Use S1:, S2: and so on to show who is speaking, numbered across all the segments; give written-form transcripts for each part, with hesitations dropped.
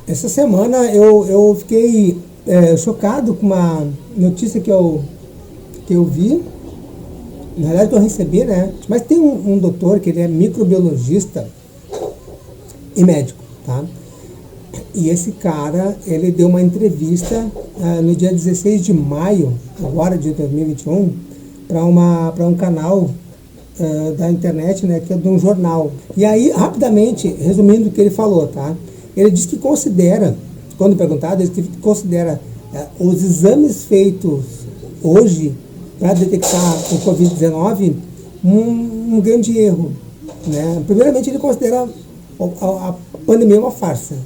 S1: Essa semana eu fiquei chocado com uma notícia que eu vi, na verdade que eu recebi, né? Mas tem um doutor que ele é microbiologista e médico, tá? E esse cara, ele deu uma entrevista no dia 16 de maio, agora de 2021, para um canal da internet, né, que é de um jornal. E aí, rapidamente, resumindo o que ele falou, tá? Ele disse que considera, quando perguntado, ele disse que considera os exames feitos hoje para detectar o Covid-19 um grande erro, né? Primeiramente, ele considera a pandemia uma farsa,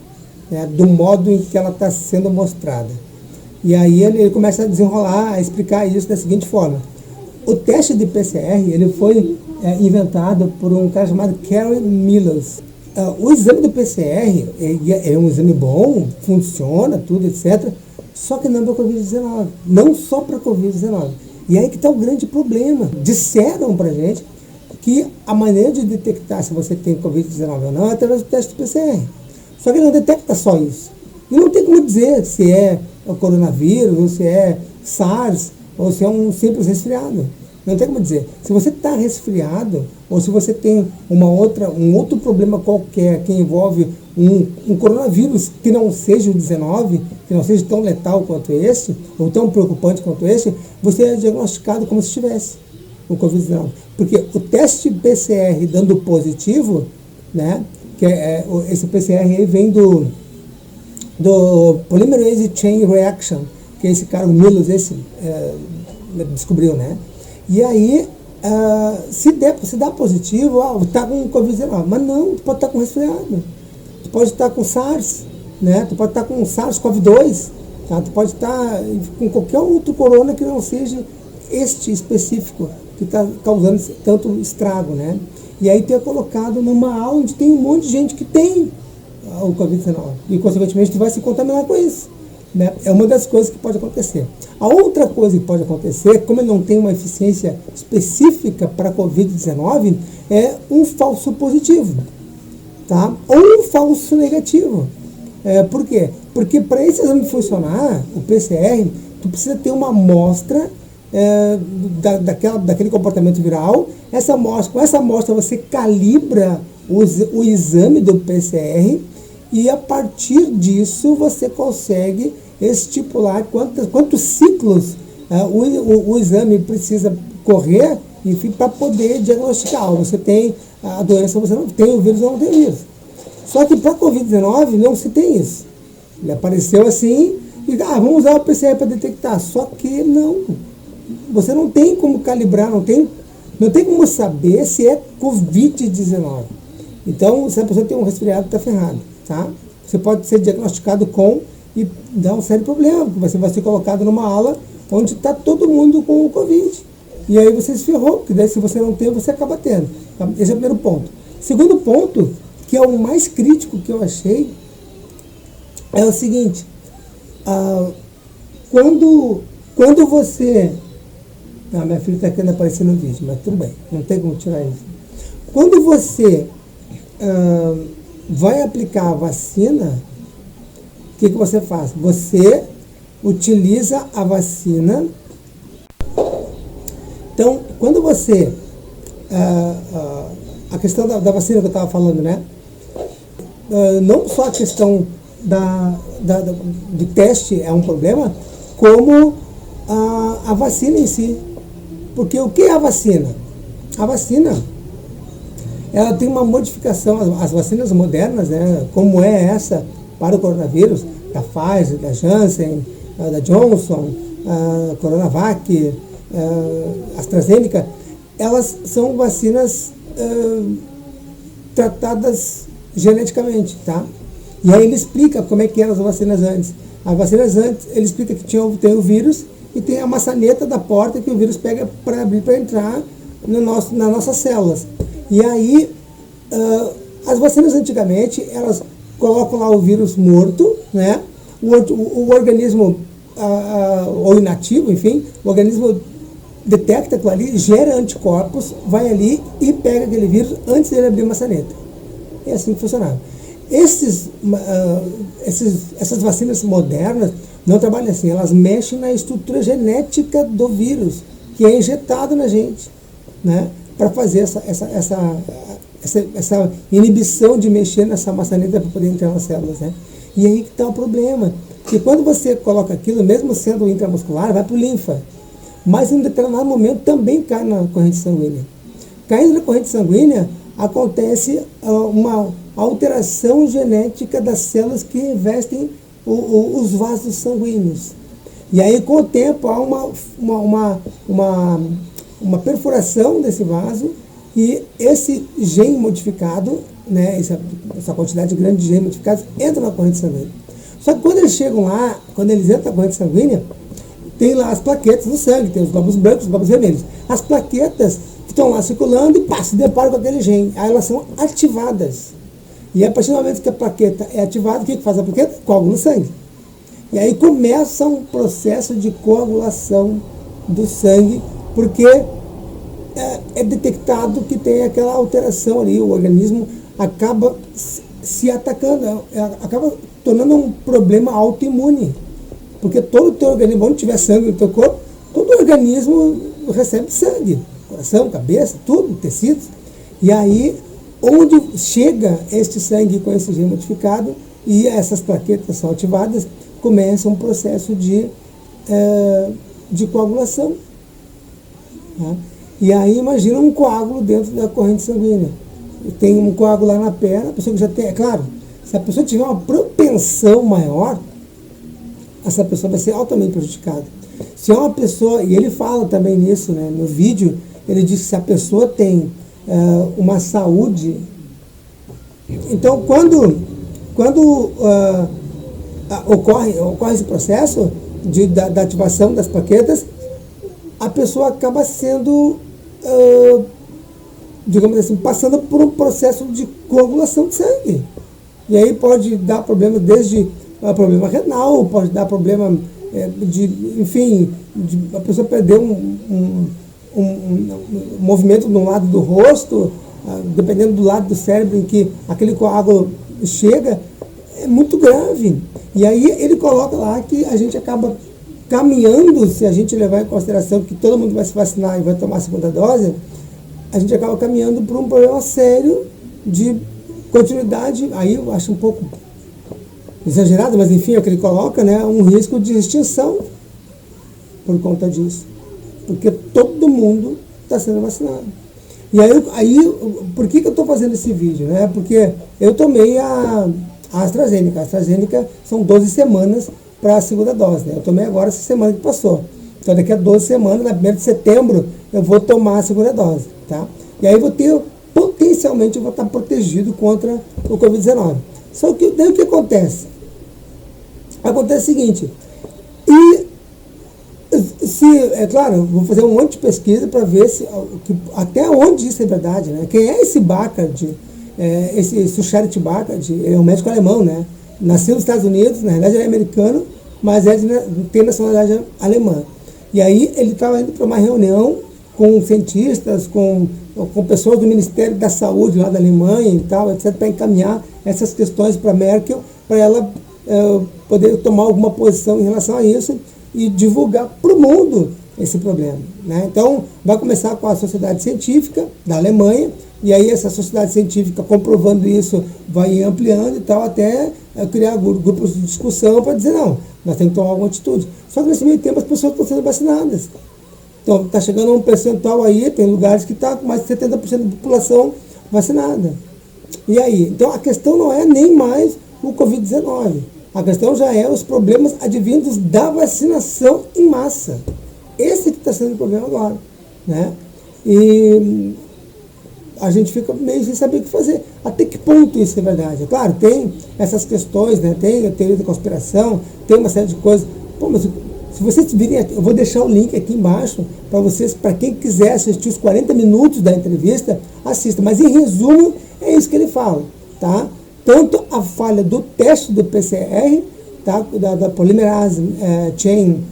S1: né, do modo em que ela está sendo mostrada. E aí ele começa a desenrolar, a explicar isso da seguinte forma. O teste de PCR ele foi inventado por um cara chamado Karen Mills. O exame do PCR é um exame bom, funciona, tudo, etc. Só que não para Covid-19. Não só para Covid-19. E aí que está o grande problema. Disseram para gente que a maneira de detectar se você tem Covid-19 ou não é através do teste do PCR. Só que ele não detecta só isso. E não tem como dizer se é o coronavírus, ou se é SARS, ou se é um simples resfriado. Não tem como dizer. Se você está resfriado, ou se você tem um outro problema qualquer que envolve um coronavírus que não seja o 19, que não seja tão letal quanto esse, ou tão preocupante quanto esse, você é diagnosticado como se tivesse o Covid-19. Porque o teste PCR dando positivo, né, que esse PCR aí vem do Polymerase Chain Reaction, que esse cara, o Milos, descobriu, né? E aí, se dá positivo, está com Covid-19. Mas não, tu pode estar com resfriado. Tu pode estar com SARS, né? Tu pode estar com SARS-CoV-2, tá? Tu pode estar com qualquer outro corona que não seja este específico, que está causando tanto estrago, né? E aí tu é colocado numa aula onde tem um monte de gente que tem o Covid-19. E, consequentemente, tu vai se contaminar com isso, né? É uma das coisas que pode acontecer. A outra coisa que pode acontecer, como ele não tem uma eficiência específica para a Covid-19, é um falso positivo, tá? Ou um falso negativo. Por quê? Porque para esse exame funcionar, o PCR, tu precisa ter uma amostra daquele comportamento viral. Com essa amostra você calibra o exame do PCR e a partir disso você consegue estipular quantos ciclos o exame precisa correr, enfim, para poder diagnosticar. Você tem a doença, você não tem o vírus ou não tem o vírus. Só que para a Covid-19 não se tem isso. Ele apareceu assim e vamos usar o PCR para detectar. Só que não. Você não tem como calibrar, não tem como saber se é Covid-19. Então, se a pessoa tem um resfriado, está ferrado, tá? Você pode ser diagnosticado com e dar um sério problema, porque você vai ser colocado numa aula onde está todo mundo com o Covid. E aí você se ferrou, porque daí se você não tem, você acaba tendo. Tá? Esse é o primeiro ponto. Segundo ponto, que é o mais crítico que eu achei, é o seguinte. Quando você... minha filha está querendo aparecer no vídeo, mas tudo bem, não tem como tirar isso. Quando você vai aplicar a vacina, o que você faz? Você utiliza a vacina. Então, quando você... a questão da vacina que eu estava falando, né? Não só a questão do teste é um problema, como a vacina em si. Porque o que é a vacina? A vacina, ela tem uma modificação, as vacinas modernas, né, como é essa para o coronavírus, da Pfizer, da Janssen, da Johnson, Coronavac, AstraZeneca, elas são vacinas tratadas geneticamente, tá? E aí ele explica como é que eram as vacinas antes. As vacinas antes, ele explica que tem o vírus e tem a maçaneta da porta que o vírus pega para abrir, para entrar nas nossas células. E aí, as vacinas antigamente, elas colocam lá o vírus morto, né? O organismo, ou inativo, enfim, o organismo detecta aquilo ali, gera anticorpos, vai ali e pega aquele vírus antes dele abrir a maçaneta. É assim que funcionava. Essas vacinas modernas não trabalham assim, elas mexem na estrutura genética do vírus, que é injetado na gente, né, para fazer essa inibição de mexer nessa maçaneta para poder entrar nas células, né? E aí que está o problema, que quando você coloca aquilo, mesmo sendo intramuscular, vai para o linfa, mas em um determinado momento também cai na corrente sanguínea. Caindo na corrente sanguínea, acontece uma alteração genética das células que revestem os vasos sanguíneos. E aí, com o tempo, há uma perfuração desse vaso, e esse gene modificado, né, essa quantidade grande de genes modificados, entra na corrente sanguínea. Só que quando eles chegam lá, quando eles entram na corrente sanguínea, tem lá as plaquetas no sangue, tem os glóbulos brancos, os glóbulos vermelhos. As plaquetas estão lá circulando e se deparam com aquele gene. Aí elas são ativadas. E a partir do momento que a plaqueta é ativada, o que faz a plaqueta? Coagula no sangue. E aí começa um processo de coagulação do sangue, porque é detectado que tem aquela alteração ali, o organismo acaba se atacando, acaba tornando um problema autoimune. Porque todo o teu organismo, onde tiver sangue no teu corpo, todo o organismo recebe sangue. Coração, cabeça, tudo, tecidos. E aí, onde chega este sangue com esse gene modificado e essas plaquetas são ativadas, começa um processo de coagulação. Tá? E aí, imagina um coágulo dentro da corrente sanguínea. Tem um coágulo lá na perna, a pessoa que já tem, é claro, se a pessoa tiver uma propensão maior, essa pessoa vai ser altamente prejudicada. Se é uma pessoa, e ele fala também nisso, né, no vídeo, ele diz que se a pessoa tem uma saúde... Então, quando ocorre esse processo da ativação das plaquetas, a pessoa acaba sendo, digamos assim, passando por um processo de coagulação de sangue. E aí pode dar problema desde problema renal, pode dar problema enfim, a pessoa perder um movimento no lado do rosto, dependendo do lado do cérebro em que aquele coágulo chega, é muito grave. E aí ele coloca lá que a gente acaba caminhando, se a gente levar em consideração que todo mundo vai se vacinar e vai tomar a segunda dose, a gente acaba caminhando para um problema sério de continuidade, aí eu acho um pouco exagerado, mas enfim, é o que ele coloca, né, um risco de extinção por conta disso. Porque todo mundo está sendo vacinado. E aí por que eu estou fazendo esse vídeo? Né? Porque eu tomei a AstraZeneca. A AstraZeneca são 12 semanas para a segunda dose. Né? Eu tomei agora essa semana que passou. Então daqui a 12 semanas, na 1ª de setembro, eu vou tomar a segunda dose. Tá? E aí potencialmente eu vou estar protegido contra o Covid-19. Só que daí o que acontece? Acontece o seguinte, é claro, vou fazer um monte de pesquisa para ver até onde isso é verdade, né? Quem é esse Bacard, esse Charity Bacard, ele é um médico alemão, né? Nasceu nos Estados Unidos, na verdade ele é americano, mas tem nacionalidade alemã. E aí ele estava indo para uma reunião com cientistas, com pessoas do Ministério da Saúde lá da Alemanha e tal, etc., para encaminhar essas questões para a Merkel, para ela poder tomar alguma posição em relação a isso e divulgar para o mundo esse problema. Né? Então, vai começar com a Sociedade Científica da Alemanha, e aí essa Sociedade Científica, comprovando isso, vai ampliando e tal, até criar grupos de discussão para dizer, não, nós temos que tomar alguma atitude. Só que nesse meio tempo as pessoas estão sendo vacinadas. Então, está chegando a um percentual aí, tem lugares que está com mais de 70% da população vacinada. E aí? Então, a questão não é nem mais o Covid-19. A questão já é os problemas advindos da vacinação em massa. Esse que está sendo o problema agora. Né? E a gente fica meio sem saber o que fazer. Até que ponto isso é verdade? É claro, tem essas questões, né? Tem a teoria da conspiração, tem uma série de coisas. Pô, mas se vocês virem aqui, eu vou deixar o link aqui embaixo para vocês, para quem quiser assistir os 40 minutos da entrevista, assista. Mas em resumo, é isso que ele fala. Tá? Tanto a falha do teste do PCR, tá? da Polymerase Chain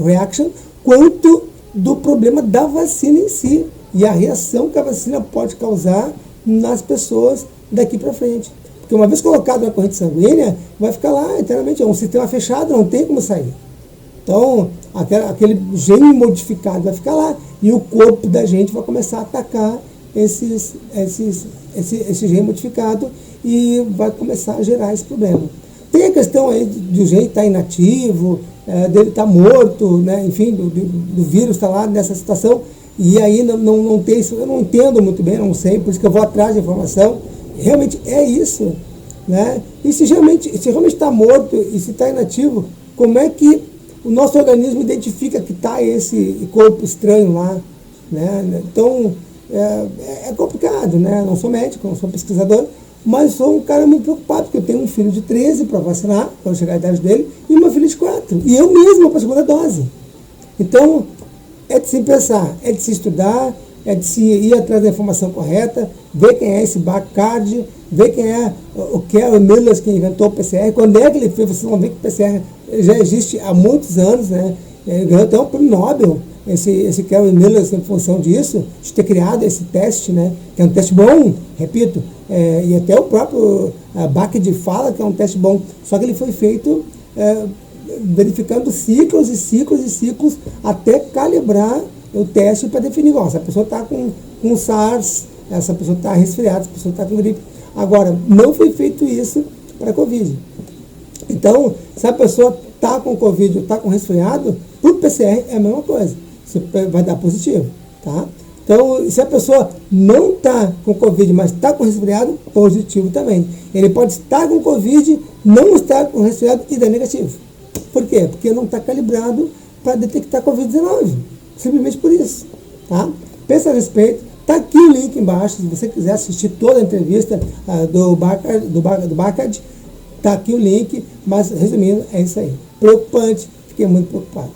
S1: Reaction, quanto do problema da vacina em si e a reação que a vacina pode causar nas pessoas daqui para frente. Porque uma vez colocado na corrente sanguínea, vai ficar lá eternamente, é um sistema fechado, não tem como sair. Então, aquele gene modificado vai ficar lá, e o corpo da gente vai começar a atacar esse gene modificado e vai começar a gerar esse problema. Tem a questão aí do gene estar inativo, dele estar morto, né? Enfim, do vírus estar lá nessa situação, e aí não tem isso, eu não entendo muito bem, não sei, por isso que eu vou atrás da informação. Realmente é isso, né? E se realmente está morto e se está inativo, como é que o nosso organismo identifica que está esse corpo estranho lá, né? Então, é complicado, né? Não sou médico, não sou pesquisador, mas sou um cara muito preocupado, porque eu tenho um filho de 13 para vacinar, quando chegar a idade dele, e uma filha de 4, e eu mesmo para a segunda dose. Então, é de se pensar, é de se estudar, é de se ir atrás da informação correta, ver quem é esse Bacardi, ver quem é o Kerry Millers que inventou o PCR, quando é que ele fez, vocês vão ver que o PCR já existe há muitos anos, né? Ele ganhou até um prêmio Nobel, esse Kerry Millers, em função disso, de ter criado esse teste, né? Que é um teste bom, repito, e até o próprio Bacardi fala que é um teste bom, só que ele foi feito verificando ciclos e ciclos e ciclos até calibrar o teste para definir, se a pessoa está com SARS, essa pessoa está resfriada, essa pessoa está com gripe. Agora, não foi feito isso para Covid. Então, se a pessoa está com Covid ou está com resfriado, para o PCR é a mesma coisa. Você vai dar positivo, tá? Então, se a pessoa não está com Covid, mas está com resfriado, positivo também. Ele pode estar com Covid, não estar com resfriado e dar negativo. Por quê? Porque não está calibrado para detectar Covid-19. Simplesmente por isso, tá? Pensa a respeito. Está aqui o link embaixo, se você quiser assistir toda a entrevista do Bacardi, está aqui o link, mas resumindo, é isso aí. Preocupante, fiquei muito preocupado.